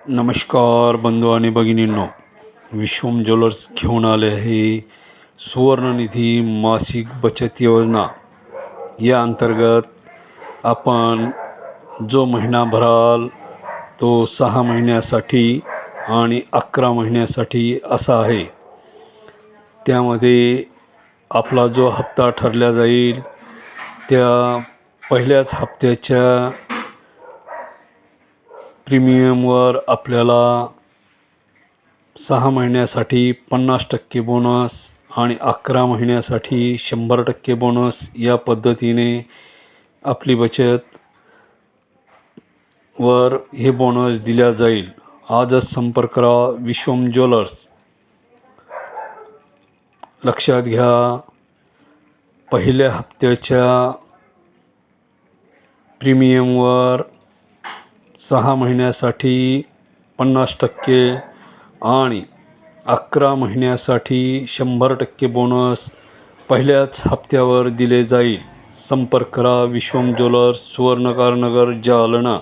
नमस्कार बंधू आणि भगिनींनो, विश्वम ज्वेलर्स घेऊन आले आहे सुवर्णनिधी मासिक बचत योजना। या अंतर्गत आपण जो महिना भराल तो 6 महिन्यासाठी आणि 11 महिन्यासाठी असा आहे। त्यामध्ये आपला जो हप्ता ठरला जाईल त्या पहिल्याच हप्त्याच्या प्रीमियमवर आपल्याला 6 महिन्यासाठी 50% बोनस आणि 11 महिन्यासाठी 100% बोनस या पद्धतीने आपली बचत वर हे बोनस दिल्या जाईल। आजच संपर्क करा विश्वम ज्वेलर्स। लक्षात घ्या, पहिल्या हप्त्याच्या प्रीमियमवर 6 महिन्यासाठी 50% आणि 11 महिन्यासाठी 100% बोनस पहिल्याच हप्त्यावर दिले जाईल। संपर्क करा विश्वम ज्वेलर्स, सुवर्णकारनगर, जालना।